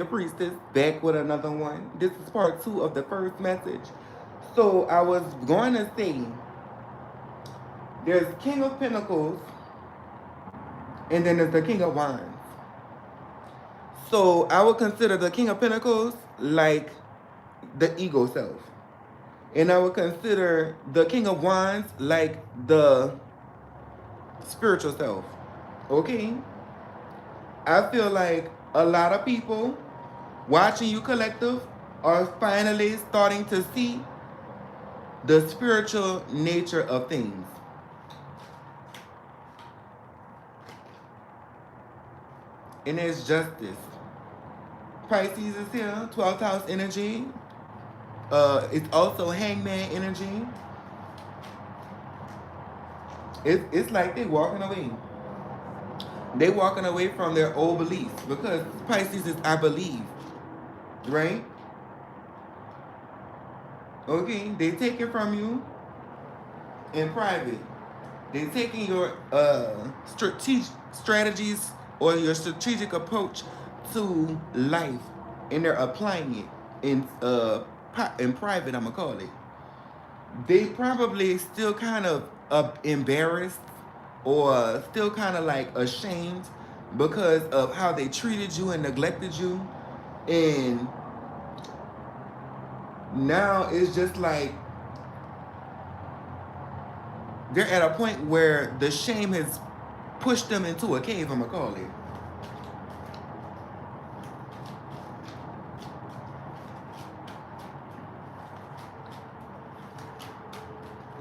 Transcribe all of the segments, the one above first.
the priestess, back with another one. This is part two of the first message. So I was going to say there's King of Pentacles and then there's the King of Wands. So I would consider the King of Pentacles like the ego self. And I would consider the King of Wands like the spiritual self. Okay? I feel like a lot of people watching you collective are finally starting to see the spiritual nature of things. And there's justice. Pisces is here, 12th house energy. It's also hangman energy. It's like they walking away. They walking away from their old beliefs because Pisces is I believe, right? Okay, they take it from you in private. They taking your strategies or your strategic approach to life, and they're applying it in private. I'm gonna call it. They probably still kind of embarrassed or still kind of like ashamed because of how they treated you and neglected you, and now it's just like they're at a point where the shame has pushed them into a cave. I'm gonna call it.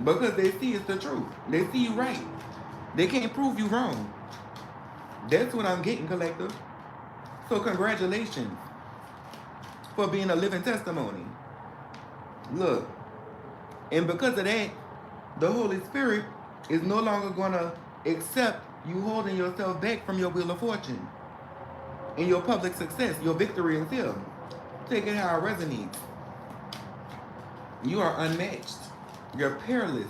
Because they see it's the truth. They see you right. They can't prove you wrong. That's what I'm getting, collective. So congratulations for being a living testimony. Look, and because of that, the Holy Spirit is no longer going to accept you holding yourself back from your wheel of fortune and your public success. Your victory is here. Take it how it resonates. You are unmatched. You're peerless.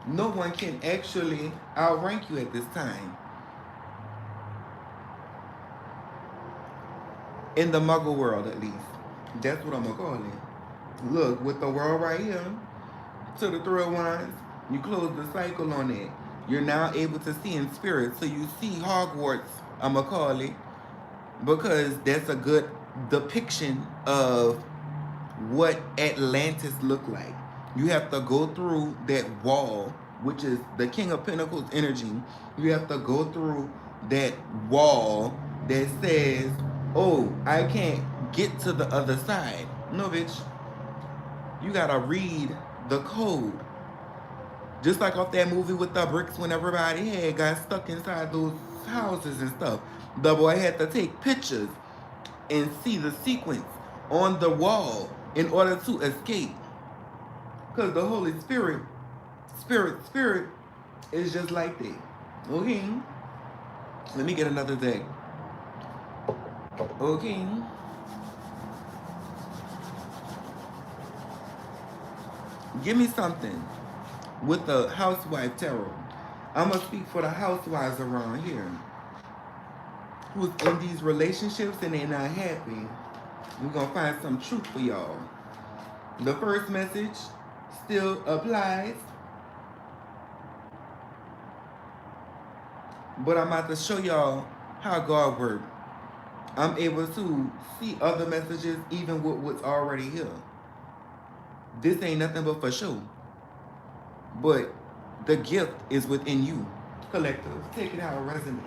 No one can actually outrank you at this time. In the muggle world, at least. That's what I'm going to call it. Look, with the world right here, to the Three of Wands, you close the cycle on it. You're now able to see in spirit. So you see Hogwarts, I'm going to call it, because that's a good depiction of what Atlantis looked like. You have to go through that wall, which is the King of Pentacles energy. You have to go through that wall that says, oh, I can't get to the other side. No, bitch. You gotta read the code. Just like off that movie with the bricks when everybody had got stuck inside those houses and stuff. The boy had to take pictures and see the sequence on the wall in order to escape. Because the Holy Spirit, Spirit is just like that. Okay? Let me get another deck. Okay? Give me something with the housewife tarot. I'm going to speak for the housewives around here who's in these relationships and they're not happy. We're going to find some truth for y'all. The first message still applies, but I'm about to show y'all how God works. I'm able to see other messages even with what's already here. This ain't nothing but for show. But the gift is within you. Collective. Take it how it resonates.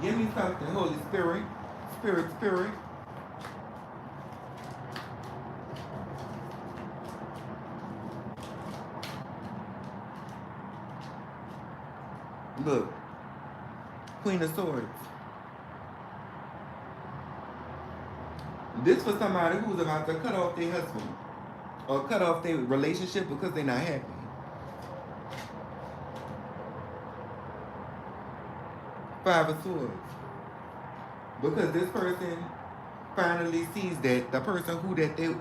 Give me something, Holy Spirit. Spirit. Look. Queen of Swords. This for somebody who's about to cut off their husband or cut off their relationship because they're not happy. Five of Swords. Because this person finally sees that the person who that they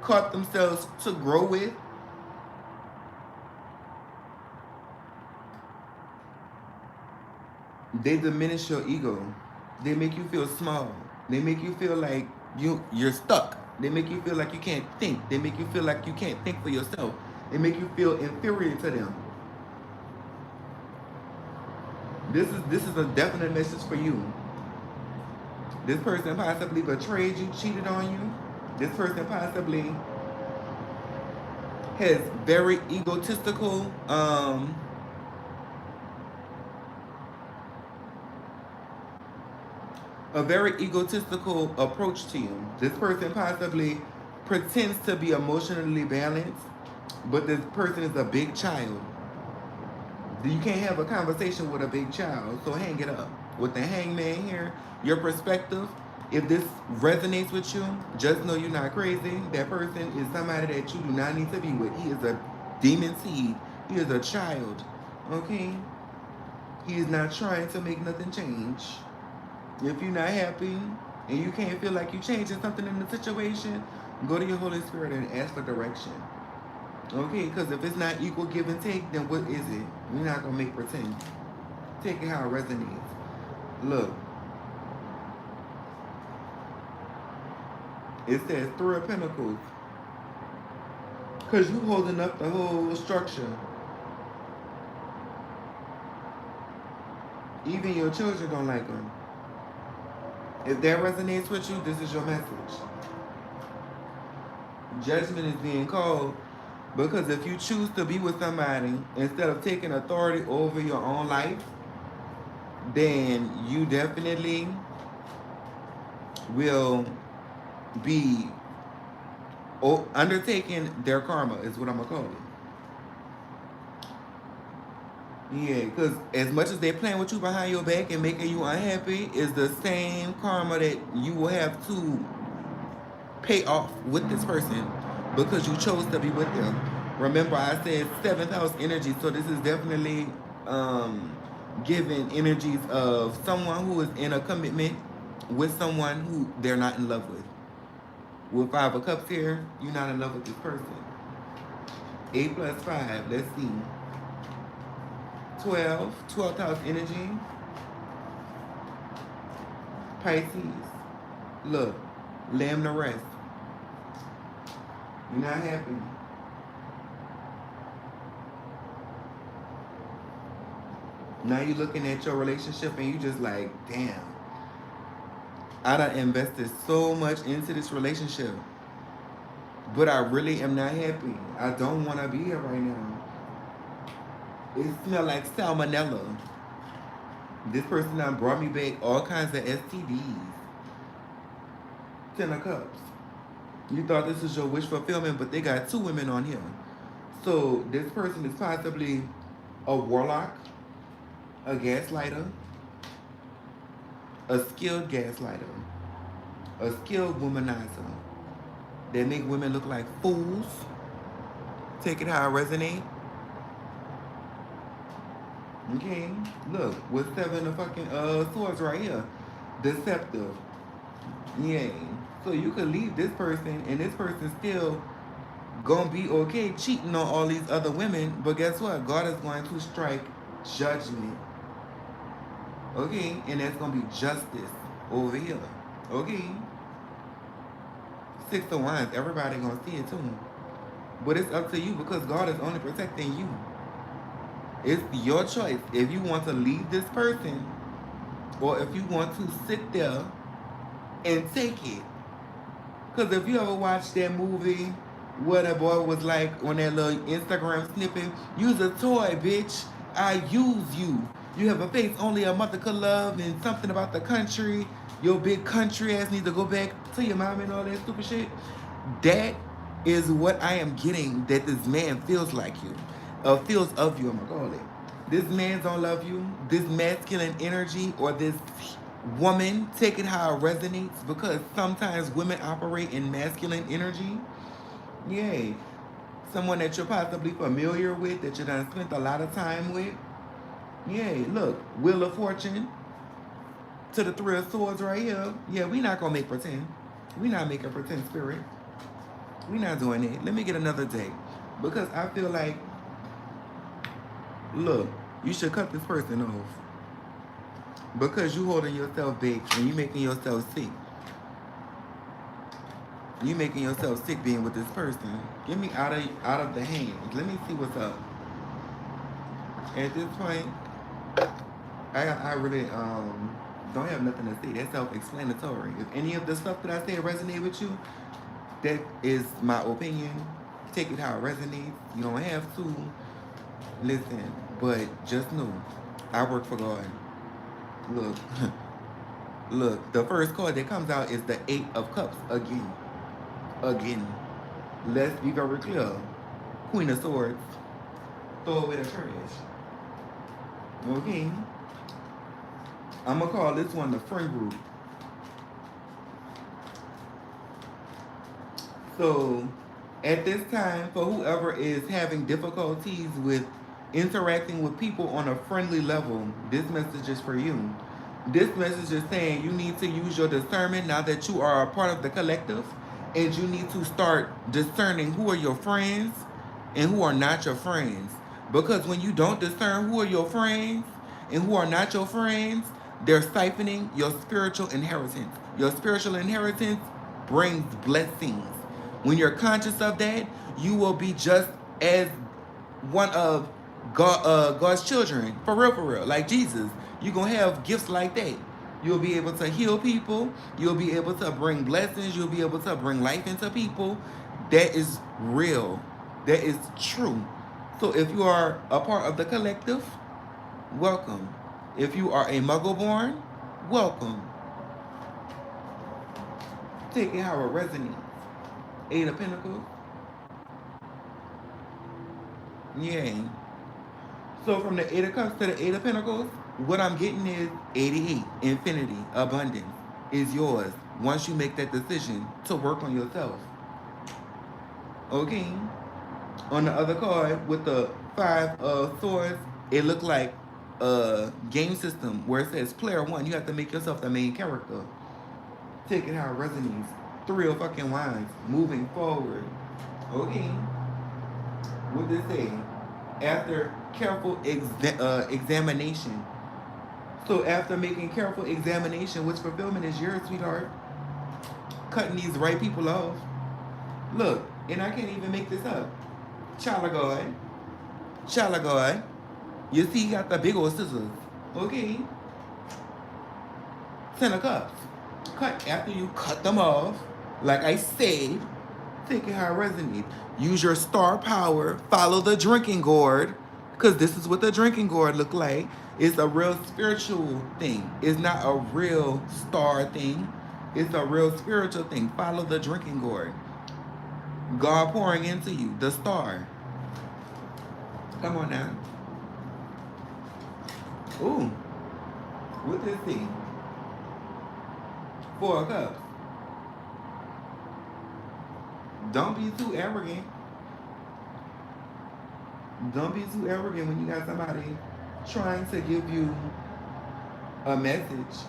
caught themselves to grow with They diminish your ego. They make you feel small. They make you feel like you're stuck. They make you feel like you can't think. They make you feel like you can't think for yourself. They make you feel inferior to them. This is a definite message for you. This person possibly betrayed you, cheated on you. This person possibly has very egotistical a very egotistical approach to you. This person possibly pretends to be emotionally balanced, but this person is a big child. You can't have a conversation with a big child, so hang it up. With the hangman here, your perspective, if this resonates with you, just know you're not crazy. That person is somebody that you do not need to be with. He is a demon seed. He is a child. Okay? He is not trying to make nothing change. If you're not happy and you can't feel like you're changing something in the situation, go to your Holy Spirit and ask for direction. Okay, because if it's not equal give and take, then what is it? We're not going to make pretend. Take it how it resonates. Look. It says Three of Pentacles. Because you holding up the whole structure. Even your children don't like them. If that resonates with you, this is your message. Judgment is being called because if you choose to be with somebody instead of taking authority over your own life, then you definitely will be undertaking their karma, is what I'm going to call it. Yeah, because as much as they're playing with you behind your back and making you unhappy, is the same karma that you will have to pay off with this person because you chose to be with them. Remember, I said 7th house energy, so this is definitely giving energies of someone who is in a commitment with someone who they're not in love with. With 5 of Cups here, you're not in love with this person. 8 plus 5, let's see. 12th house energy. Pisces. Look, lamb to rest. You're not happy. Now you're looking at your relationship and you just like, damn. I done invested so much into this relationship. But I really am not happy. I don't want to be here right now. It smells like salmonella. This person done brought me back all kinds of STDs. 10 of Cups. You thought this was your wish fulfillment, but they got 2 women on here. So this person is possibly a warlock, a gaslighter, a skilled gaslighter, a skilled womanizer. They make women look like fools. Take it how it resonates. Okay, look, with 7 of fucking swords right here. Deceptive. Yay. So you could leave this person and this person still gonna be okay cheating on all these other women, but guess what? God is going to strike judgment. Okay, and that's gonna be justice over here. Okay. 6 of Wands, everybody gonna see it too. But it's up to you because God is only protecting you. It's your choice if you want to leave this person or if you want to sit there and take it. Because if you ever watched that movie where that boy was like on that little Instagram snippet, you's a toy, bitch. I use you. You have a face only a mother could love and something about the country. Your big country ass needs to go back to your mom and all that stupid shit. That is what I am getting, that this man feels like you. Feels of you, I'm gonna call it. This man don't love you. This masculine energy or this woman, take it how it resonates, because sometimes women operate in masculine energy. Yay. Someone that you're possibly familiar with, that you done spent a lot of time with. Yay, look, Wheel of Fortune to the 3 of Swords right here. Yeah, we not gonna make pretend. We not making pretend, spirit. We not doing it. Let me get another day. Because I feel like, look, you should cut this person off. Because you holding yourself back and you making yourself sick. You making yourself sick being with this person. Get me out of the hands. Let me see what's up. At this point, I really don't have nothing to say. That's self-explanatory. If any of the stuff that I say resonate with you, that is my opinion. Take it how it resonates. You don't have to listen, but just know I work for God. Look, look. The first card that comes out is the Eight of Cups again. Again. Let's be very clear. Queen of Swords. Throw away the trash. Okay. I'm gonna call this one the friend group. So, at this time, for whoever is having difficulties with interacting with people on a friendly level, this message is for you. This message is saying you need to use your discernment now that you are a part of the collective, and you need to start discerning who are your friends and who are not your friends. Because when you don't discern who are your friends and who are not your friends, they're siphoning your spiritual inheritance. Your spiritual inheritance brings blessings. When you're conscious of that, you will be just as one of God's children. For real, like Jesus. You're going to have gifts like that. You'll be able to heal people. You'll be able to bring blessings. You'll be able to bring life into people. That is real. That is true. So if you are a part of the collective, welcome. If you are a Muggle born, welcome. Take it how it resonates. Eight of Pentacles. Yay. So from the Eight of Cups to the Eight of Pentacles, what I'm getting is 88. Infinity, abundance is yours once you make that decision to work on yourself. Okay. On the other card with the Five of Swords, it looked like a game system where it says player one, you have to make yourself the main character. Take it how it resonates. Three of fucking Wands, moving forward. Okay. What did it say? After careful examination. So after making careful examination, which fulfillment is yours, sweetheart? Cutting these right people off. Look, and I can't even make this up. Child of God. Child of God. You see, he got the big old scissors. Okay. Ten of Cups. Cut after you cut them off. Like I said, take it how it resonates. Use your star power. Follow the drinking gourd. Because this is what the drinking gourd look like. It's a real spiritual thing. It's not a real star thing. It's a real spiritual thing. Follow the drinking gourd. God pouring into you. The star. Come on now. Ooh. What this thing? Four of Cups. Don't be too arrogant. Don't be too arrogant when you got somebody trying to give you a message,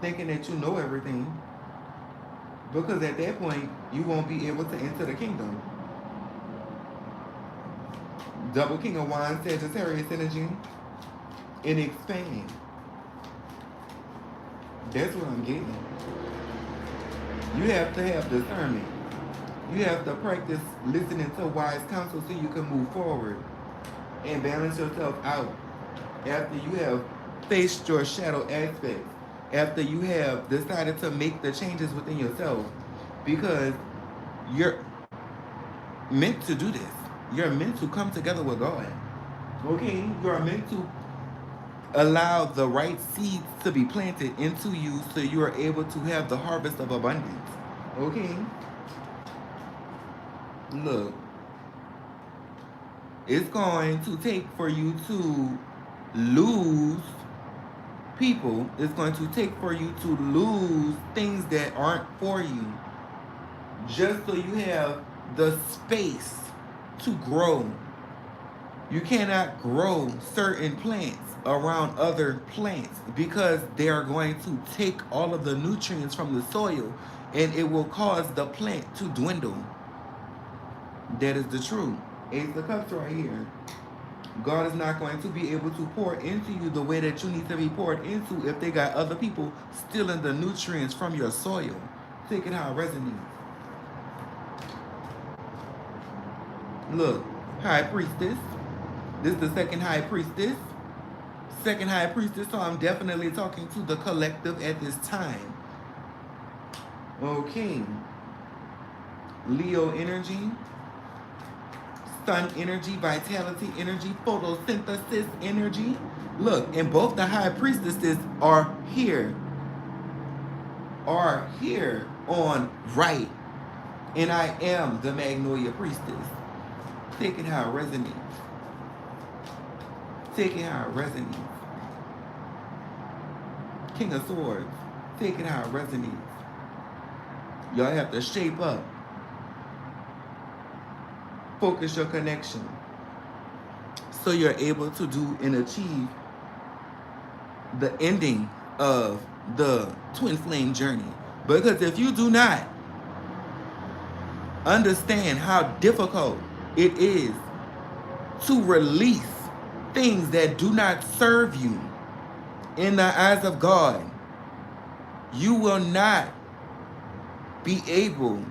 thinking that you know everything. Because at that point, you won't be able to enter the kingdom. Double King of Wands, Sagittarius energy, and expand. That's what I'm getting. You have to have discernment. You have to practice listening to wise counsel so you can move forward and balance yourself out. After you have faced your shadow aspects, after you have decided to make the changes within yourself, because you're meant to do this. You're meant to come together with God. Okay? You're meant to allow the right seeds to be planted into you so you are able to have the harvest of abundance. Okay? Look, it's going to take for you to lose people. It's going to take for you to lose things that aren't for you, just so you have the space to grow. You cannot grow certain plants around other plants because they are going to take all of the nutrients from the soil and it will cause the plant to dwindle. That is the truth. Ace of Cups right here. God is not going to be able to pour into you the way that you need to be poured into if they got other people stealing the nutrients from your soil. Take it how it resonates. Look, high priestess. This is the second high priestess. Second high priestess, so I'm definitely talking to the collective at this time. Okay. Leo energy, sun energy, vitality energy, photosynthesis energy. Look, and both the high priestesses are here on right. And I am the Magnolia priestess. Take it how it resonates. Take it how it resonates. King of Swords. Take it how it resonates. Y'all have to shape up. Focus your connection so you're able to do and achieve the ending of the twin flame journey. Because if you do not understand how difficult it is to release things that do not serve you in the eyes of God, you will not be able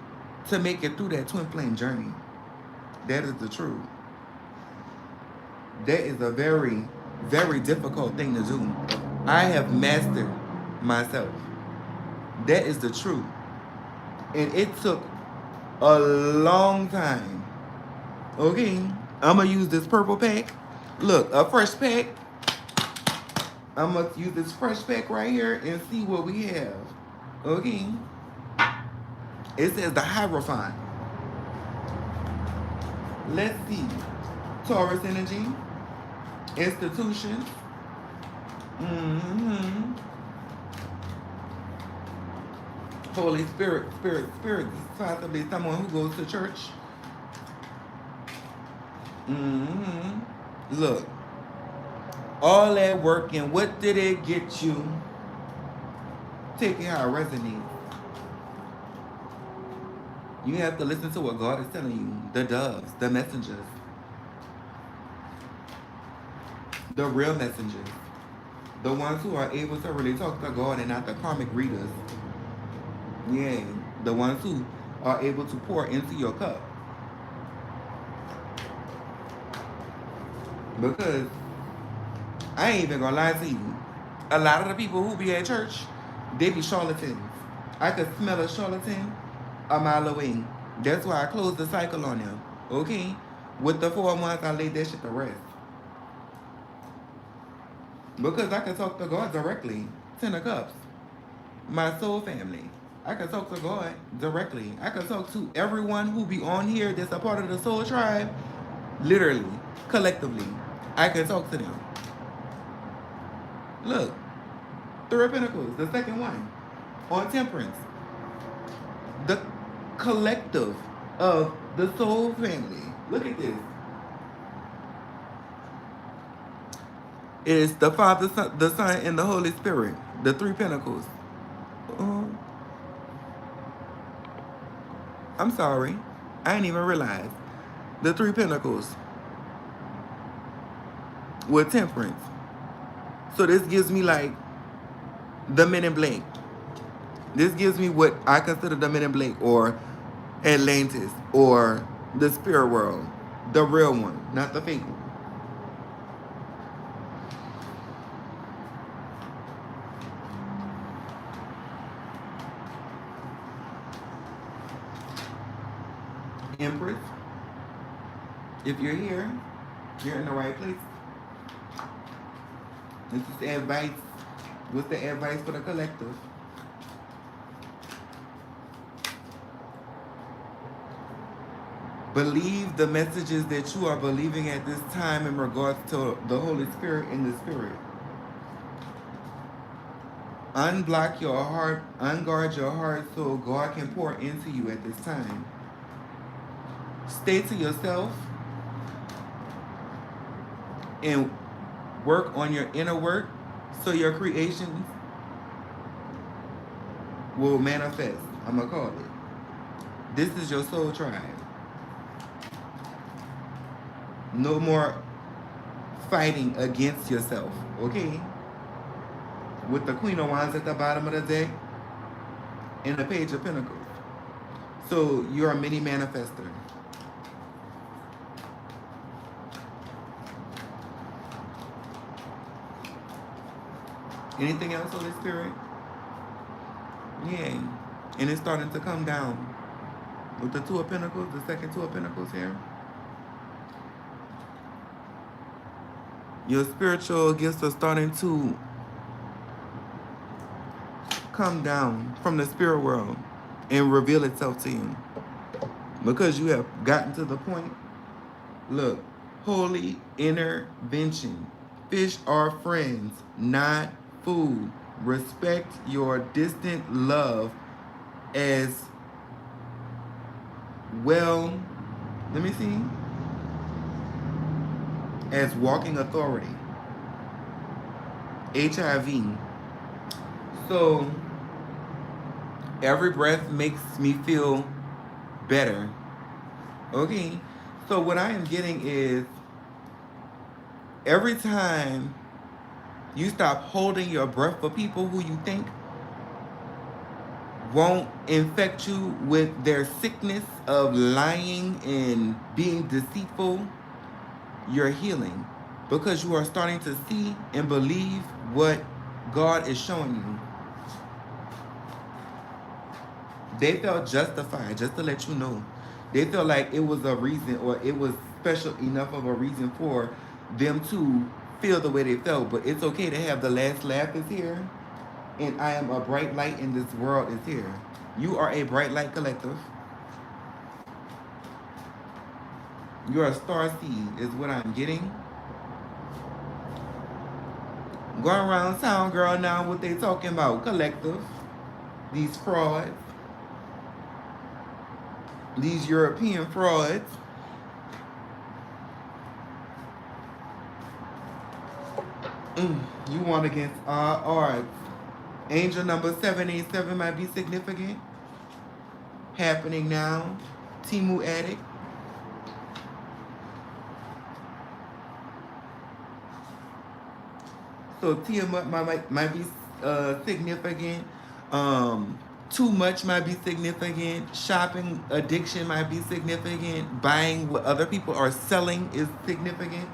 to make it through that twin flame journey. That is the truth. That is a very, very difficult thing to do. I have mastered myself. That is the truth. And it took a long time. Okay? I'm going to use this purple pack. Look, a fresh pack. I'm going to use this fresh pack right here and see what we have. Okay? It says the Hierophant. Let's see. Taurus energy. Institutions. Holy Spirit. This is possibly someone who goes to church. Look. All that work, and what did it get you? Take it how it resonates. You have to listen to what God is telling you. The doves, the messengers. The real messengers. The ones who are able to really talk to God and not the karmic readers. Yeah, the ones who are able to pour into your cup. Because I ain't even gonna lie to you. A lot of the people who be at church, they be charlatans. I could smell a charlatan a mile away. That's why I closed the cycle on them. Okay? With the 4 months, I laid that shit to rest. Because I can talk to God directly. 10 of Cups. My soul family. I can talk to God directly. I can talk to everyone who be on here that's a part of the soul tribe. Literally. Collectively. I can talk to them. Look. 3 of Pentacles. The second one. On Temperance. The collective of the soul family. Look at this. It is the Father, the Son, and the Holy Spirit. The 3 Pentacles. I'm sorry. I didn't even realize. The 3 Pentacles. With Temperance. So this gives me like the Men in Black. This gives me what I consider the Men in Black, or Atlantis, or the spirit world. The real one, not the fake one. Empress, if you're here, you're in the right place. This is the advice. What's the advice for the collective? Believe the messages that you are believing at this time in regards to the Holy Spirit and the Spirit. Unblock your heart, unguard your heart so God can pour into you at this time. Stay to yourself and work on your inner work so your creations will manifest. I'm going to call it. This is your soul tribe. No more fighting against yourself, okay? With the Queen of Wands at the bottom of the deck and the Page of Pentacles. So you're a mini manifester. Anything else, Holy Spirit? Yeah. And it's starting to come down. With the Two of Pentacles, the second Two of Pentacles here. Your spiritual gifts are starting to come down from the spirit world and reveal itself to you. Because you have gotten to the point. Look, holy intervention. Fish are friends, not food. Respect your distant love as well. Let me see. As walking authority. HIV. So, every breath makes me feel better. Okay? So, what I am getting is every time you stop holding your breath for people who you think won't infect you with their sickness of lying and being deceitful, you're healing. Because you are starting to see and believe what God is showing you. They felt justified, just to let you know. They felt like it was a reason, or it was special enough of a reason for them to feel the way they felt. But it's okay to have the last laugh is here. And I am a bright light in this world is here. You are a bright light collective. You're a star seed is what I'm getting. Going around town, girl, now what they talking about? Collective. These frauds. These European frauds. You want against all odds. Angel number 787 might be significant. Happening now. Timu Addict. So Tiamat might be significant. Too much might be significant. Shopping addiction might be significant. Buying what other people are selling is significant.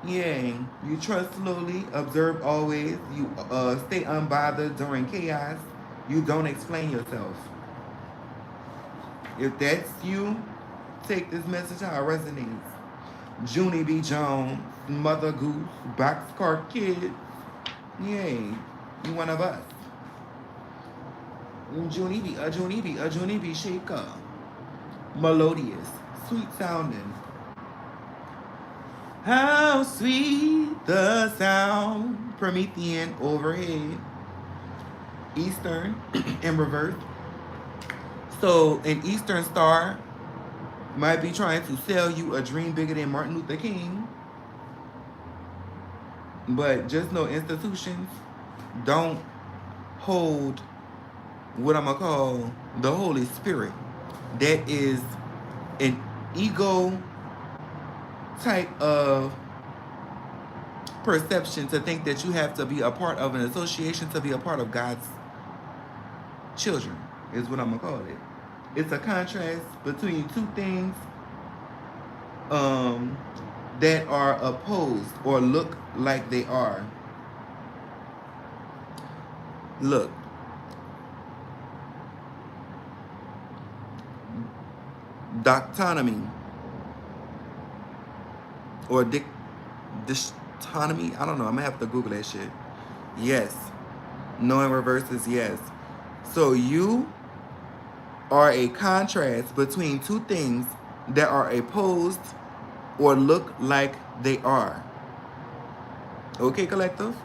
Yeah, you trust slowly, observe always. You stay unbothered during chaos. You don't explain yourself. If that's you, take this message how it resonates. Junie B. Jones, Mother Goose, Boxcar Kids. Yay, you one of us. Junie B. Shaker. Melodious, sweet sounding. How sweet the sound. Promethean overhead. Eastern in reverse. So an Eastern star might be trying to sell you a dream bigger than Martin Luther King. But just know institutions don't hold what I'm going to call the Holy Spirit. That is an ego type of perception to think that you have to be a part of an association to be a part of God's children, is what I'm going to call it. It's a contrast between two things that are opposed or look like they are. Look. Doctonomy. Or dystonomy. I don't know. I'm going to have to Google that shit. Yes. No in reverse is yes. So you are a contrast between two things that are opposed or look like they are. Okay, collective?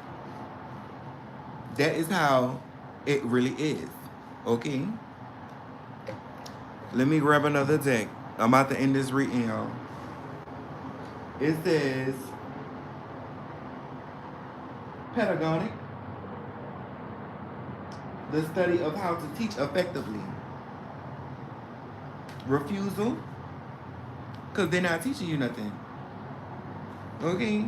That is how it really is. Okay? Let me grab another deck. I'm about to end this reading, y'all. It says pedagogic, the study of how to teach effectively. Refusal, because they're not teaching you nothing. Okay?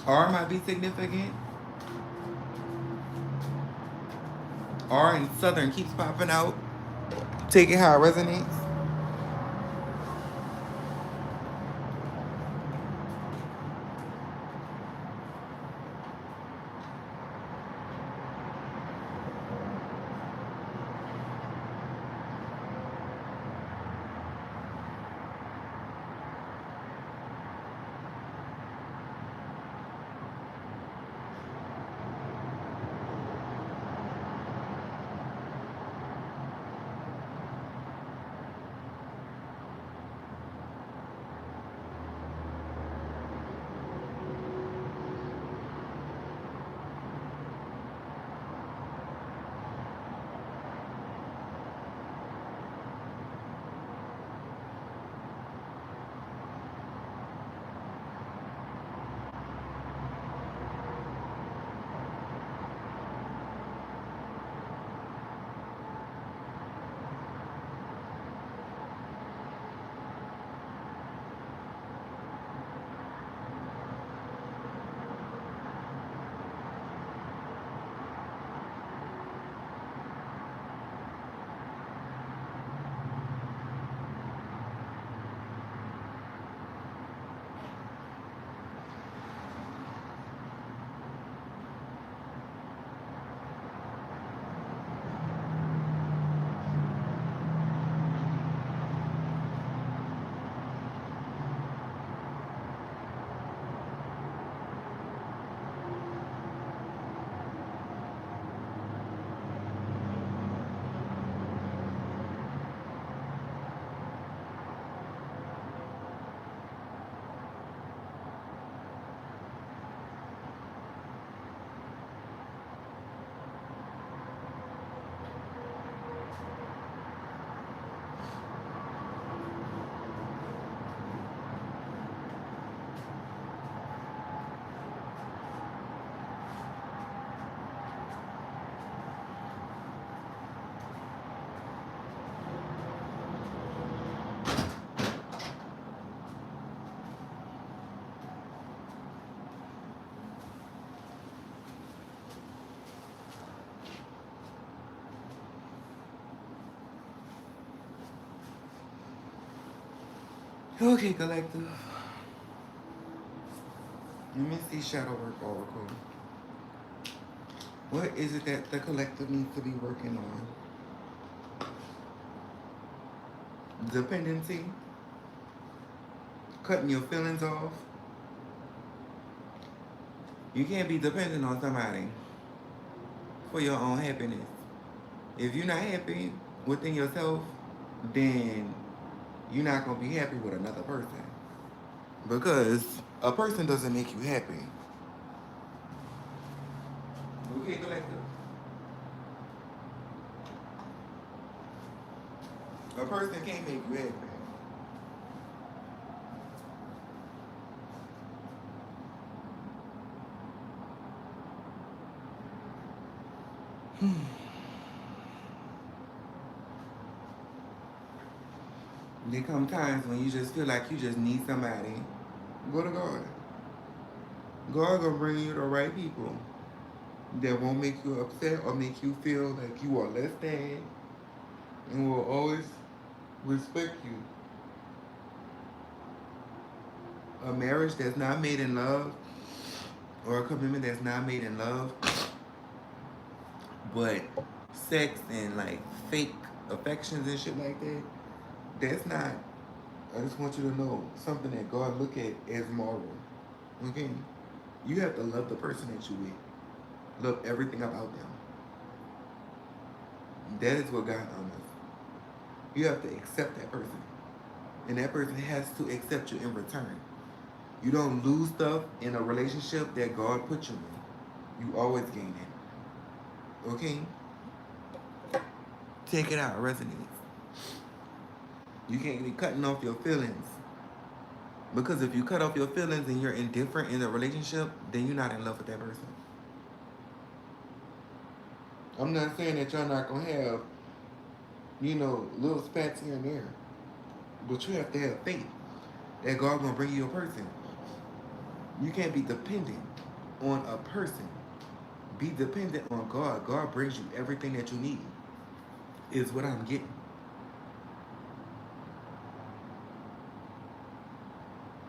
R might be significant. R in Southern keeps popping out. Take it how it resonates. Okay, collective. Let me see shadow work oracle. What is it that the collective needs to be working on? Dependency, cutting your feelings off. You can't be dependent on somebody for your own happiness. If you're not happy within yourself, then you're not gonna be happy with another person. Because a person doesn't make you happy. Okay, collective. A person can't make you happy. There come times when you just feel like you just need somebody. Go to God. God gonna bring you the right people that won't make you upset or make you feel like you are less than and will always respect you. A marriage that's not made in love or a commitment that's not made in love, but sex and like fake affections and shit like that, that's not, I just want you to know, something that God look at as moral. Okay? You have to love the person that you with. Love everything about them. That is what God honors. You have to accept that person. And that person has to accept you in return. You don't lose stuff in a relationship that God put you in. You always gain it. Okay? Take it out. It resonates. You can't be cutting off your feelings. Because if you cut off your feelings and you're indifferent in a relationship, then you're not in love with that person. I'm not saying that y'all not gonna have, little spats here and there. But you have to have faith that God gonna bring you a person. You can't be dependent on a person. Be dependent on God. God brings you everything that you need. Is what I'm getting.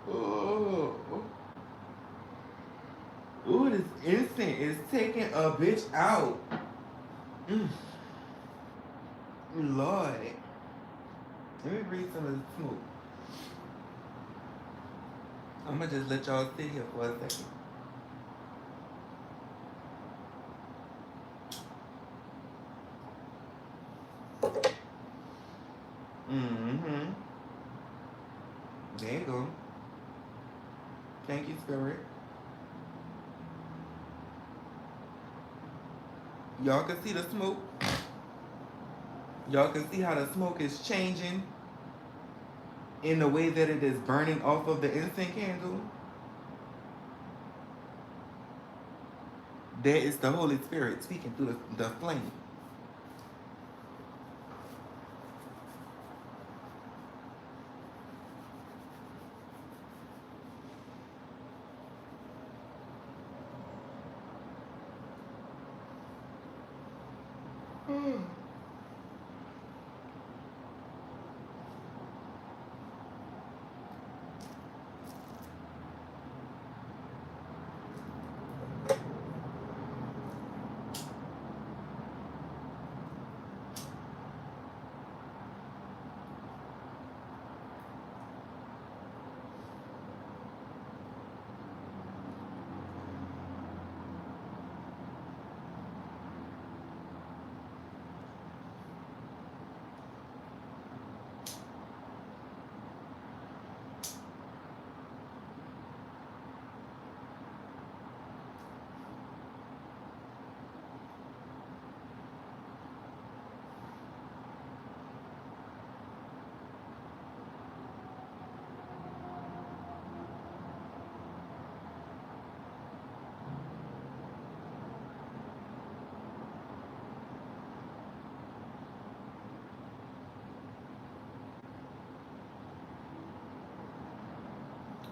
Oh, ooh, this instant is taking a bitch out. Mm, Lord, let me breathe some of the smoke. I'm gonna just let y'all sit here for a second. Mm-hmm. There you go. Thank you, Spirit. Y'all can see the smoke. Y'all can see how the smoke is changing in the way that it is burning off of the incense candle. That is the Holy Spirit speaking through the flame.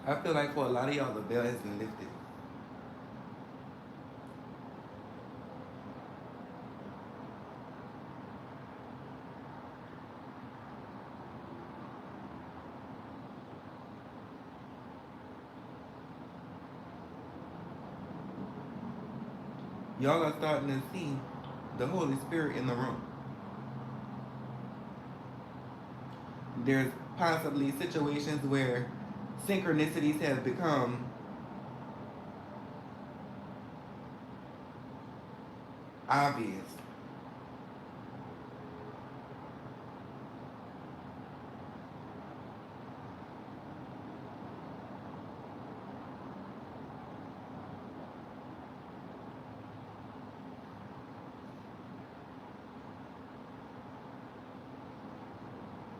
I feel like for a lot of y'all, the veil has been lifted. Y'all are starting to see the Holy Spirit in the room. There's possibly situations where synchronicities have become obvious.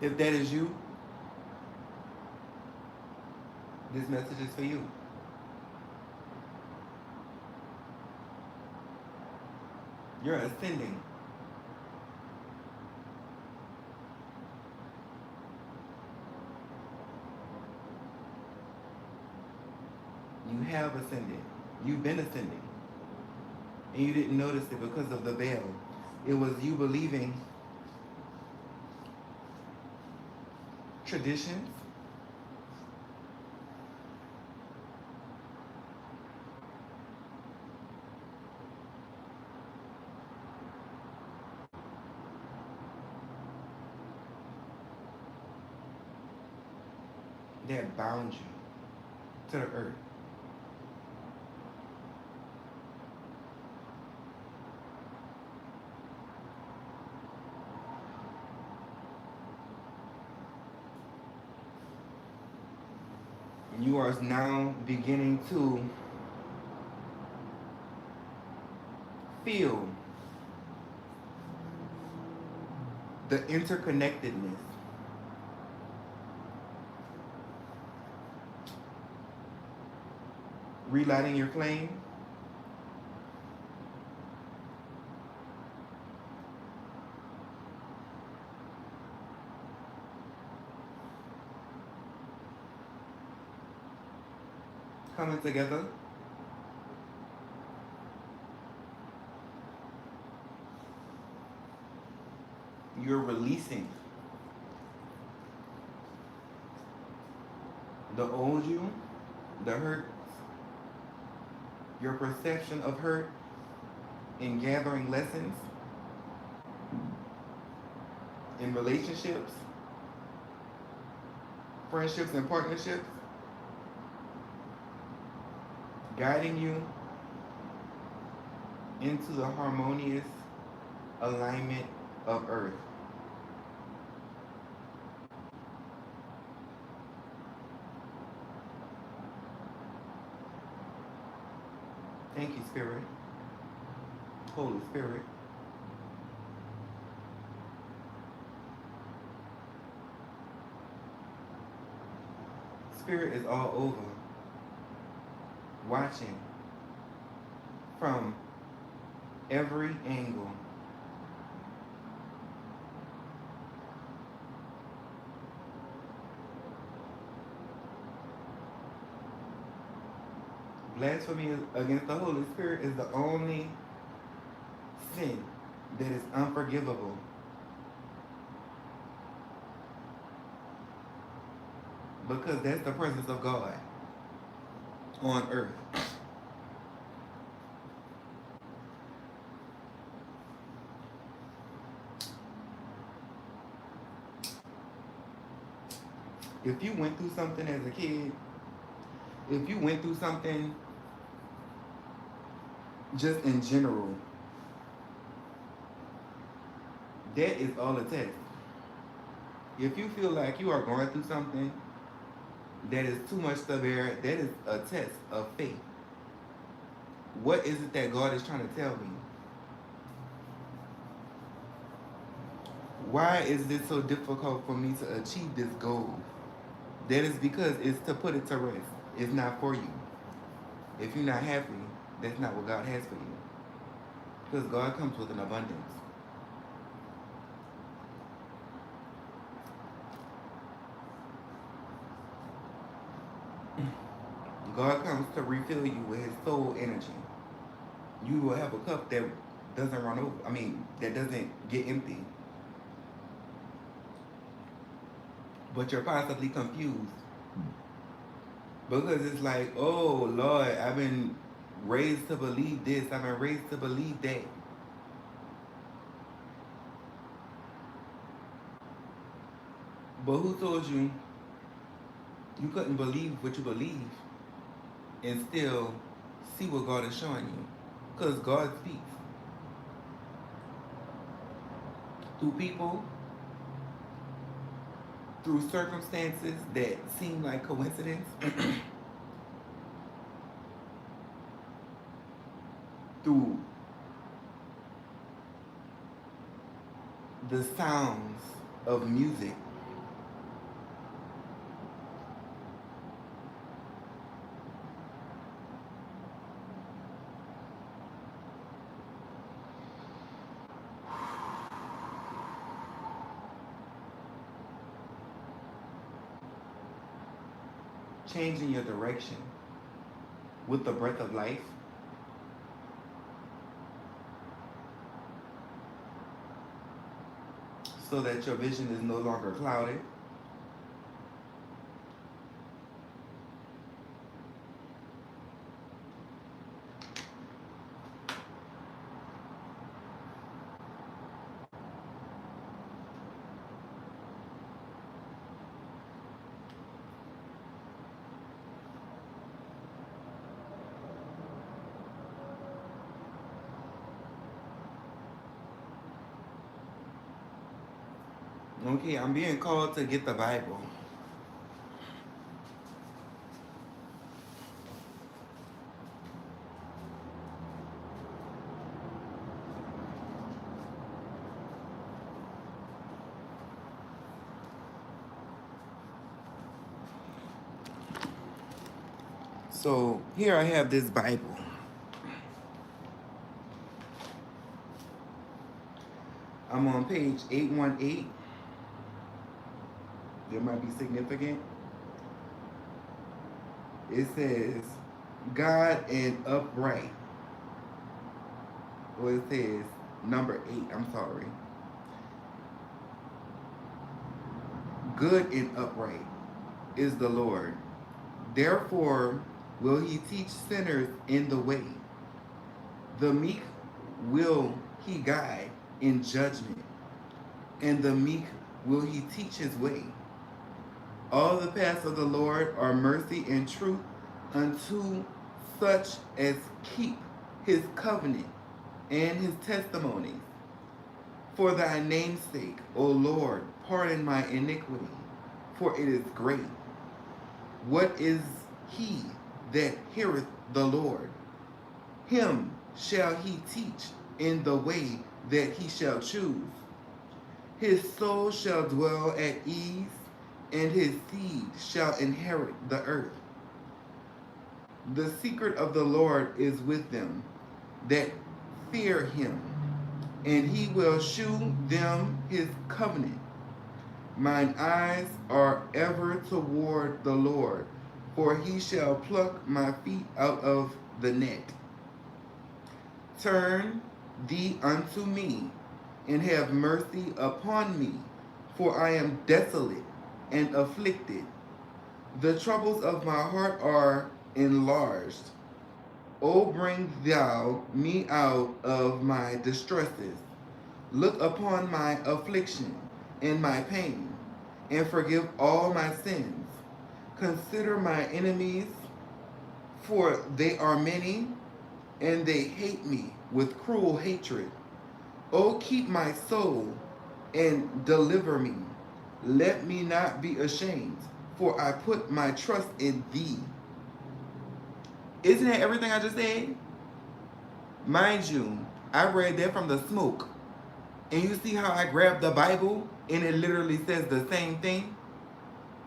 If that is you, this message is for you. You're ascending. You have ascended. You've been ascending. And you didn't notice it because of the veil. It was you believing traditions, that bound you to the earth. You are now beginning to feel the interconnectedness. Relighting your flame. coming together. You're releasing the old you, the hurt, your perception of hurt, in gathering lessons in relationships, friendships, and partnerships, guiding you into the harmonious alignment of earth. Thank you, Spirit. Holy Spirit. Spirit is all over, watching from every angle. Blasphemy against the Holy Spirit is the only sin that is unforgivable. Because that's the presence of God on earth. If you went through something as a kid, if you went through something just in general, that is all a test. If you feel like you are going through something that is too much to bear, that is a test of faith. What is it that God is trying to tell me? Why is this so difficult for me to achieve this goal? That is because it's to put it to rest. It's not for you. If you're not happy, that's not what God has for you. Because God comes with an abundance. God comes to refill you with his soul energy. You will have a cup that doesn't run over. That doesn't get empty. But you're possibly confused. Because it's like, oh Lord, I've been raised to believe this. I've been raised to believe that. But who told you you couldn't believe what you believe and still see what God is showing you? Because God speaks through people, through circumstances that seem like coincidence, through the sounds of music. Changing your direction with the breath of life, so that your vision is no longer clouded. Okay, I'm being called to get the Bible. So here I have this Bible. I'm on page 818. That might be significant. It says, God and upright. Well, it says number 8. I'm sorry. Good and upright is the Lord. Therefore will he teach sinners in the way. The meek will he guide in judgment, and the meek will he teach his way. All the paths of the Lord are mercy and truth unto such as keep his covenant and his testimonies. For thy name's sake, O Lord, pardon my iniquity, for it is great. What is he that heareth the Lord? Him shall he teach in the way that he shall choose. His soul shall dwell at ease, and his seed shall inherit the earth. The secret of the Lord is with them that fear him, and he will shew them his covenant. Mine eyes are ever toward the Lord, for he shall pluck my feet out of the net. Turn thee unto me, and have mercy upon me, for I am desolate and afflicted. The troubles of my heart are enlarged. O bring thou me out of my distresses. Look upon my affliction and my pain, and forgive all my sins. Consider my enemies, for they are many, and they hate me with cruel hatred. O keep my soul and deliver me. Let me not be ashamed, for I put my trust in thee. Isn't that everything I just said? Mind you, I read that from the smoke. And you see how I grabbed the Bible and it literally says the same thing?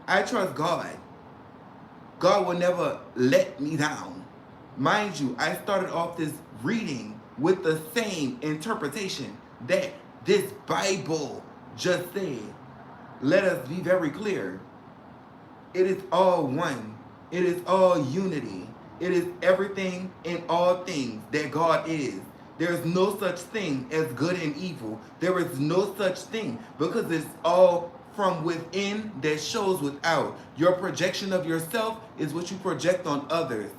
I trust God. God will never let me down. Mind you, I started off this reading with the same interpretation that this Bible just said. Let us be very clear. It is all one. It is all unity. It is everything and all things that God is. There is no such thing as good and evil. There is no such thing because it's all from within that shows without. Your projection of yourself is what you project on others.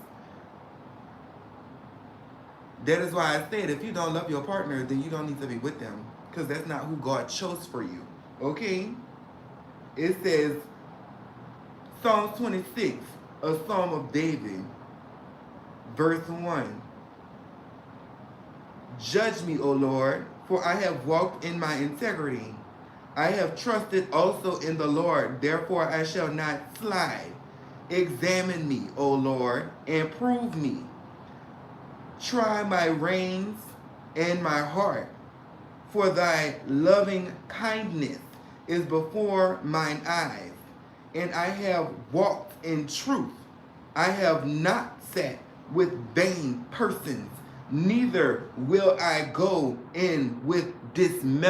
That is why I said if you don't love your partner, then you don't need to be with them because that's not who God chose for you. Okay? It says, Psalm 26, a Psalm of David, verse 1. Judge me, O Lord, for I have walked in my integrity. I have trusted also in the Lord, therefore I shall not slide. Examine me, O Lord, and prove me. Try my reins and my heart, for thy loving kindness is before mine eyes, and I have walked in truth. I have not sat with vain persons, neither will I go in with dismemberment.